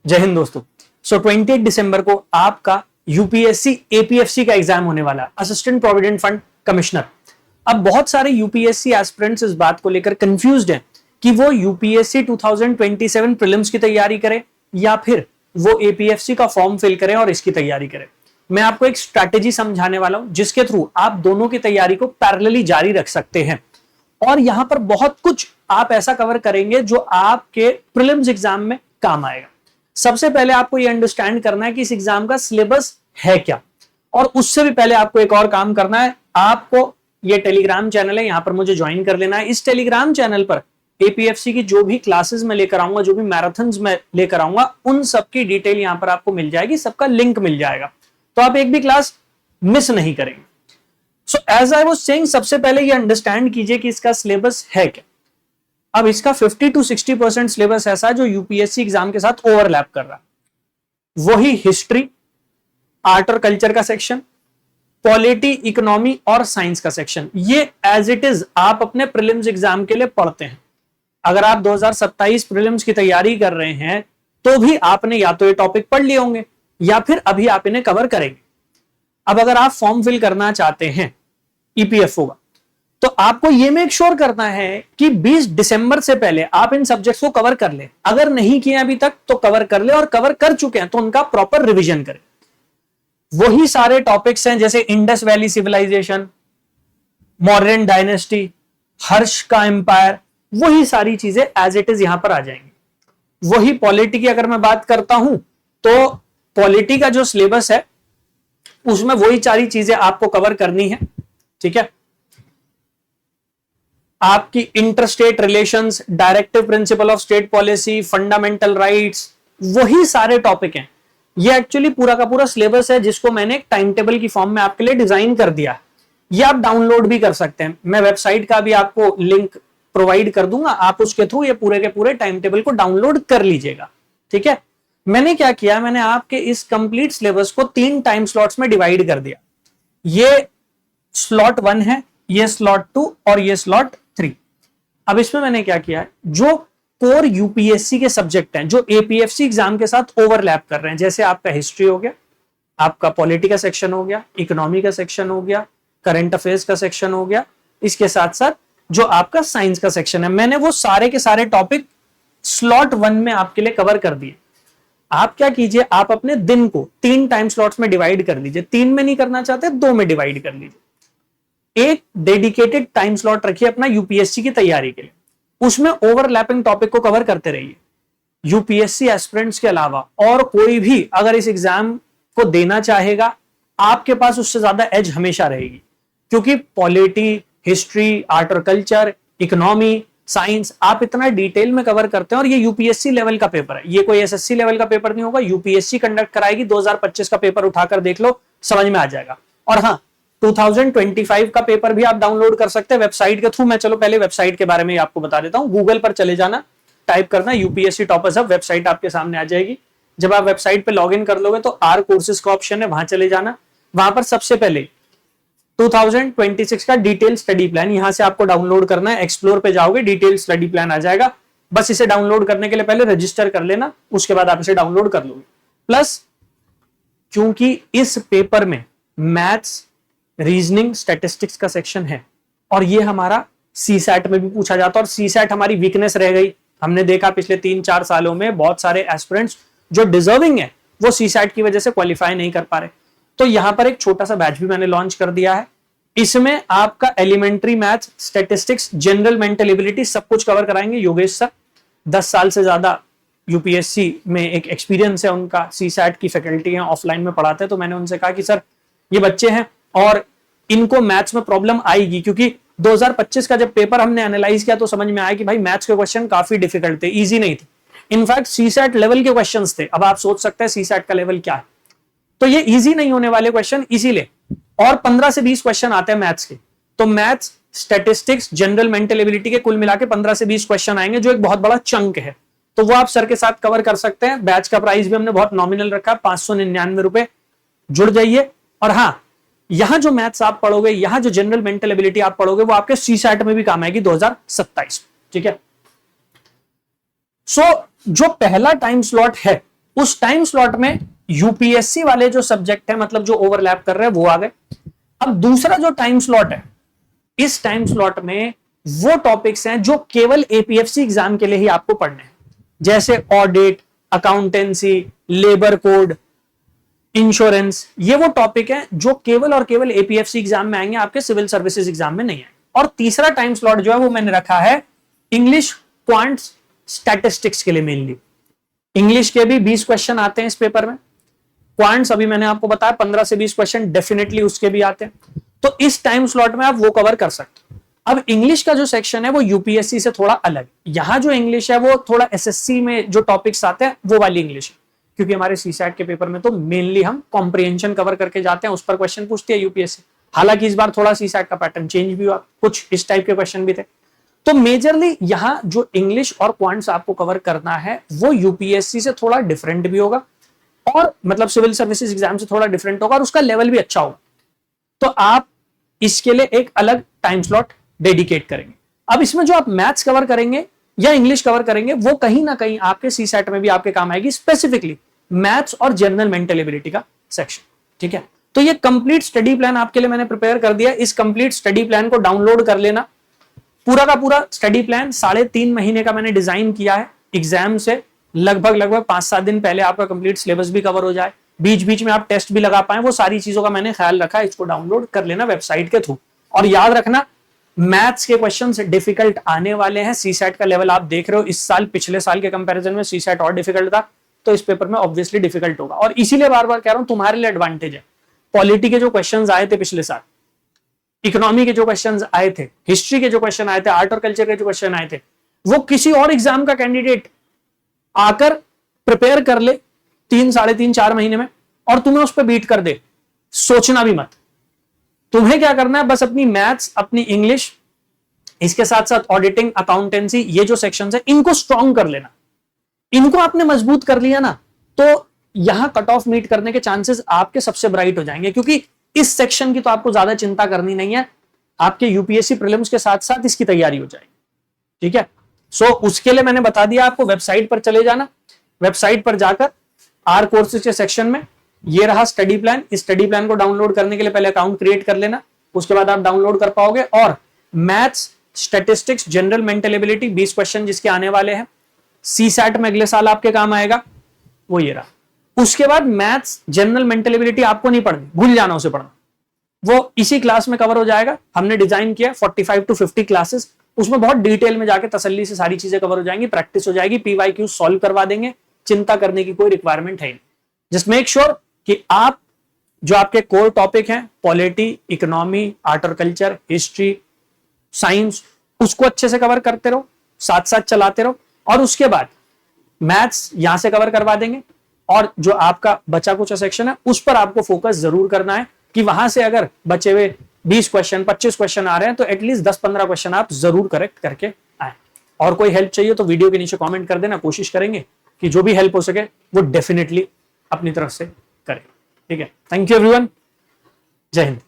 जय हिंद दोस्तों। 28 दिसंबर को आपका यूपीएससी एपीएफसी का एग्जाम होने वाला है, असिस्टेंट प्रोविडेंट फंड कमिश्नर। अब बहुत सारे यूपीएससी एस्पिरेंट्स इस बात को लेकर कंफ्यूज्ड हैं कि वो यूपीएससी 2027 प्रीलिम्स की तैयारी करें या फिर वो एपीएफसी का फॉर्म फिल करें और इसकी तैयारी करें। मैं आपको एक स्ट्रैटेजी समझाने वाला हूं जिसके थ्रू आप दोनों की तैयारी को पैरेलली जारी रख सकते हैं और यहां पर बहुत कुछ आप ऐसा कवर करेंगे जो आपके प्रीलिम्स एग्जाम में काम आएगा। सबसे पहले आपको यह अंडरस्टैंड करना है कि इस एग्जाम का सिलेबस है क्या, और उससे भी पहले आपको एक और काम करना है। आपको ये टेलीग्राम चैनल है, यहां पर मुझे ज्वाइन कर लेना है। इस टेलीग्राम चैनल पर एपीएफसी की जो भी क्लासेस में लेकर आऊंगा, जो भी मैराथन्स में लेकर आऊंगा, उन सबकी डिटेल यहां पर आपको मिल जाएगी, सबका लिंक मिल जाएगा, तो आप एक भी क्लास मिस नहीं करेंगे। So as I was saying, सबसे पहले ये अंडरस्टैंड कीजिए कि इसका सिलेबस है क्या। अब इसका 50 to 60% सिलेबस ऐसा जो यूपीएससी एग्जाम के साथ ओवरलैप कर रहा है। वही हिस्ट्री, आर्ट और कल्चर का सेक्शन, पॉलिटी, इकोनॉमी और साइंस का सेक्शन, ये एज इट इज आप अपने प्रीलिम्स एग्जाम के लिए पढ़ते हैं। अगर आप 2027 प्रीलिम्स की तैयारी कर रहे हैं तो भी आपने या तो ये टॉपिक पढ़ लिए होंगे या फिर अभी आप इन्हें कवर करेंगे। अब अगर आप फॉर्म फिल करना चाहते हैं ईपीएफओ का, तो आपको यह मेक श्योर करना है कि 20 दिसंबर से पहले आप इन सब्जेक्ट्स को कवर कर ले। अगर नहीं किए अभी तक तो कवर कर ले, और कवर कर चुके हैं तो उनका प्रॉपर रिवीजन करें। वही सारे टॉपिक्स हैं जैसे Indus valley civilisation, Mauryan dynasty, Harsh का एम्पायर, वही सारी चीजें एज इट इज यहां पर आ जाएंगी। वही पॉलिटी की अगर मैं बात करता हूं तो पॉलिटी का जो सिलेबस है उसमें वही सारी चीजें आपको कवर करनी है। ठीक है, आपकी interstate relations, directive principle of state policy, fundamental rights, वही सारे टॉपिक हैं। ये एक्चुअली पूरा का पूरा सिलेबस है जिसको मैंने एक टाइम टेबल की फॉर्म में आपके लिए डिजाइन कर दिया है। ये आप डाउनलोड भी कर सकते हैं, मैं वेबसाइट का भी आपको लिंक प्रोवाइड कर दूंगा, आप उसके थ्रू ये पूरे के पूरे टाइम टेबल को डाउनलोड कर लीजिएगा। ठीक है, मैंने क्या किया, मैंने आपके इस कंप्लीट सिलेबस को 3 टाइम स्लॉट्स में डिवाइड कर दिया। ये स्लॉट 1 है, ये स्लॉट 2 और ये स्लॉट 3। अब इसमें मैंने क्या किया है, जो कोर यूपीएससी के सब्जेक्ट हैं जो एपीएफसी एग्जाम के साथ ओवरलैप कर रहे हैं, जैसे आपका हिस्ट्री हो गया, आपका पॉलिटी का सेक्शन हो गया, इकोनॉमी का सेक्शन हो गया, करंट अफेयर्स का सेक्शन हो गया, इसके साथ साथ जो आपका साइंस का सेक्शन है, मैंने वो सारे के सारे टॉपिक स्लॉट 1 में आपके लिए कवर कर दिए। आप क्या कीजिए, आप अपने दिन को 3 टाइम स्लॉट्स में डिवाइड कर लीजिए। 3 में नहीं करना चाहते 2 में डिवाइड कर लीजिए। एक डेडिकेटेड टाइम स्लॉट रखिए अपना यूपीएससी की तैयारी के लिए, उसमें ओवरलैपिंग टॉपिक को कवर करते रहिए। यूपीएससी एस्पिरेंट्स के अलावा और कोई भी अगर इस एग्जाम को देना चाहेगा, आपके पास उससे ज्यादा एज हमेशा रहेगी, क्योंकि पॉलिटी, हिस्ट्री, आर्ट और कल्चर, इकोनॉमी, साइंस आप इतना डिटेल में कवर करते हैं। और ये यूपीएससी लेवल का पेपर है, ये कोई एसएससी लेवल का पेपर नहीं होगा। यूपीएससी कंडक्ट कराएगी, 2025 का पेपर उठाकर देख लो, समझ में आ जाएगा। और हाँ, 2025 का पेपर भी आप डाउनलोड कर सकते हैं वेबसाइट के थ्रू। मैं चलो पहले वेबसाइट के बारे में आपको बता देता हूं। गूगल पर चले जाना, टाइप करना यूपीएससी टॉपर्स हब, वेबसाइट आपके सामने आ जाएगी। जब आप वेबसाइट पे लॉगिन कर लोगे तो आर कोर्सेज का ऑप्शन है, वहां चले जाना। वहां पर सबसे पहले 2026 का डिटेल स्टडी प्लान यहां से आपको डाउनलोड करना है। एक्सप्लोर पे जाओगे, डिटेल स्टडी प्लान आ जाएगा। बस इसे डाउनलोड करने के लिए पहले रजिस्टर कर लेना, उसके बाद आप इसे डाउनलोड कर लोगे। प्लस क्योंकि इस पेपर में मैथ्स, रीजनिंग, स्टैटिस्टिक्स का सेक्शन है और ये हमारा सीसैट में भी पूछा जाता है, और सीसैट हमारी वीकनेस रह गई। हमने देखा पिछले 3-4 सालों में बहुत सारे एस्पिरेंट्स जो डिजर्विंग है वो सीसैट की वजह से क्वालिफाई नहीं कर पा रहे। तो यहां पर एक छोटा सा बैच भी मैंने लॉन्च कर दिया है। इसमें आपका elementary maths, statistics, general mental ability सब कुछ कवर कराएंगे योगेश सर। 10 साल से ज्यादा यूपीएससी में एक एक्सपीरियंस है उनका, सीसैट की फैकल्टी है, ऑफलाइन में पढ़ाते हैं। तो मैंने उनसे कहा कि सर ये बच्चे हैं और इनको मैथ्स में प्रॉब्लम आएगी, क्योंकि 2025 का जब पेपर हमने एनालाइज किया तो समझ में आया कि भाई मैथ्स के क्वेश्चन काफी डिफिकल्ट थे, इजी नहीं थे। इनफैक्ट सीसैट लेवल के क्वेश्चंस थे। अब आप सोच सकते हैं सीसैट का लेवल क्या है, तो ये इजी नहीं होने वाले क्वेश्चन इसीलिए। और 15 से 20 क्वेश्चन आते हैं मैथ्स के, तो maths, statistics, general mental ability के कुल मिला के 15 से 20 क्वेश्चन आएंगे, जो एक बहुत बड़ा चंक है। तो वो आप सर के साथ कवर कर सकते हैं। बैच का प्राइस भी हमने बहुत नॉमिनल रखा, 599 रुपए। जुड़ जाइए। और हाँ, यहां जो मैथ्स आप पढ़ोगे, यहां जो जनरल मेंटल एबिलिटी आप पढ़ोगे, वो आपके सीसैट में भी काम आएगी 2027। ठीक है। सो जो पहला टाइम स्लॉट है उस टाइम स्लॉट में यूपीएससी वाले जो सब्जेक्ट है, मतलब जो ओवरलैप कर रहे हैं, वो आ गए। अब दूसरा जो टाइम स्लॉट है, इस टाइम स्लॉट में वो टॉपिक्स हैं जो केवल एपीएफसी एग्जाम के लिए ही आपको पढ़ने हैं, जैसे audit, accountancy, labour code, insurance. ये वो टॉपिक है जो केवल और केवल एपीएफसी एग्जाम में आएंगे, आपके सिविल सर्विसेज एग्जाम में नहीं है। और तीसरा टाइम स्लॉट जो है वो मैंने रखा है इंग्लिश, क्वांट्स, स्टैटिस्टिक्स के लिए। मेनली इंग्लिश के भी 20 क्वेश्चन आते हैं इस पेपर में, क्वांट्स अभी मैंने आपको बताया 15 से 20 क्वेश्चन डेफिनेटली उसके भी आते हैं। तो इस टाइम स्लॉट में आप वो कवर कर सकते हो। अब इंग्लिश का जो सेक्शन है वो यूपीएससी से थोड़ा अलग, यहां जो इंग्लिश है वो थोड़ा एसएससी में जो टॉपिक्स आते हैं वो वाली इंग्लिश है, क्योंकि हमारे सीसैट के पेपर में तो मेनली हम कॉम्प्रिहेंशन कवर करके जाते हैं, उस पर क्वेश्चन पूछती है यूपीएससी। हालांकि इस बार थोड़ा सीसैट का पैटर्न चेंज भी हुआ, कुछ इस टाइप के क्वेश्चन भी थे। तो मेजरली यहां जो इंग्लिश और क्वांट्स आपको कवर करना है वो यूपीएससी से थोड़ा डिफरेंट भी होगा, और मतलब सिविल सर्विसेज एग्जाम से थोड़ा डिफरेंट होगा, और उसका लेवल भी अच्छा होगा। तो आप इसके लिए एक अलग टाइम स्लॉट डेडिकेट करेंगे। अब इसमें जो आप मैथ्स कवर करेंगे या इंग्लिश कवर करेंगे वो कहीं ना कहीं आपके सीसैट में भी आपके काम आएगी, स्पेसिफिकली मैथ्स और जनरल मेंटल एबिलिटी का सेक्शन। ठीक है, तो ये कंप्लीट स्टडी प्लान आपके लिए मैंने प्रिपेयर कर दिया। इस कंप्लीट स्टडी प्लान को डाउनलोड कर लेना। पूरा का पूरा स्टडी प्लान 3.5 महीने का मैंने डिजाइन किया है। एग्जाम से लगभग 5-7 दिन पहले आपका कंप्लीट सिलेबस भी कवर हो जाए, बीच बीच में आप टेस्ट भी लगा पाए, वो सारी चीजों का मैंने ख्याल रखा। इसको डाउनलोड कर लेना वेबसाइट के थ्रू। और याद रखना, मैथ्स के क्वेश्चंस डिफिकल्ट आने वाले हैं। सीसैट का लेवल आप देख रहे हो इस साल पिछले साल के कंपैरिजन में सीसैट और डिफिकल्ट था, तो इस पेपर में ऑब्वियसली डिफिकल्ट होगा। और इसीलिए बार बार कह रहा हूं, तुम्हारे लिए एडवांटेज है। पॉलिटी के जो क्वेश्चंस आए थे पिछले साल, इकोनॉमी के जो क्वेश्चंस आए थे, हिस्ट्री के जो क्वेश्चन आए थे, आर्ट और कल्चर के जो क्वेश्चन आए थे, वो किसी और एग्जाम का कैंडिडेट आकर प्रिपेयर कर ले 3-3.5-4 महीने में और तुम्हें उस पर बीट कर दे, सोचना भी मत। तुम्हें क्या करना है, बस अपनी मैथ्स, अपनी इंग्लिश, इसके साथ साथ ऑडिटिंग, अकाउंटेंसी, ये जो सेक्शंस है इनको स्ट्रॉन्ग कर लेना। इनको आपने मजबूत कर लिया ना, तो यहां कट ऑफ मीट करने के चांसेस आपके सबसे ब्राइट हो जाएंगे, क्योंकि इस सेक्शन की तो आपको ज्यादा चिंता करनी नहीं है। आपके यूपीएससी प्रीलिम्स के साथ साथ इसकी तैयारी हो जाएगी। ठीक है, सो उसके लिए मैंने बता दिया आपको, वेबसाइट पर चले जाना। वेबसाइट पर जाकर आर कोर्सेज के सेक्शन में ये रहा स्टडी प्लान। इस स्टडी प्लान को डाउनलोड करने के लिए पहले अकाउंट क्रिएट कर लेना, उसके बाद आप डाउनलोड कर पाओगे। और maths, statistics, general mental ability 20 question जिसके आने वाले हैं, सीसैट में अगले साल आपके काम आएगा, वो ये रहा। उसके बाद मैथ्स, जनरल मेंटल एबिलिटी आपको नहीं पढ़नी, भूल जाना उसे पढ़ना, वो इसी क्लास में कवर हो जाएगा। हमने डिजाइन किया 45 to 50 क्लासेस, उसमें बहुत डिटेल में जाके तसल्ली से सारी चीजें कवर हो जाएंगी, प्रैक्टिस हो जाएगी, पीवाईक्यू सॉल्व करवा देंगे। चिंता करने की कोई रिक्वायरमेंट है नहीं। जस्ट मेक श्योर कि आप जो आपके कोर टॉपिक हैं, पॉलिटी, इकोनॉमी, आर्ट और कल्चर, हिस्ट्री, साइंस, उसको अच्छे से कवर करते रहो, साथ साथ चलाते रहो। और उसके बाद मैथ्स यहां से कवर करवा देंगे, और जो आपका बचा कुछ सेक्शन है उस पर आपको फोकस जरूर करना है कि वहां से अगर बचे हुए 20 क्वेश्चन, 25 क्वेश्चन आ रहे हैं तो एटलीस्ट 10-15 क्वेश्चन आप जरूर करेक्ट करके आए। और कोई हेल्प चाहिए तो वीडियो के नीचे कमेंट कर देना, कोशिश करेंगे कि जो भी हेल्प हो सके वो डेफिनेटली अपनी तरफ से करें। ठीक है, थैंक यू एवरीवन, जय हिंद।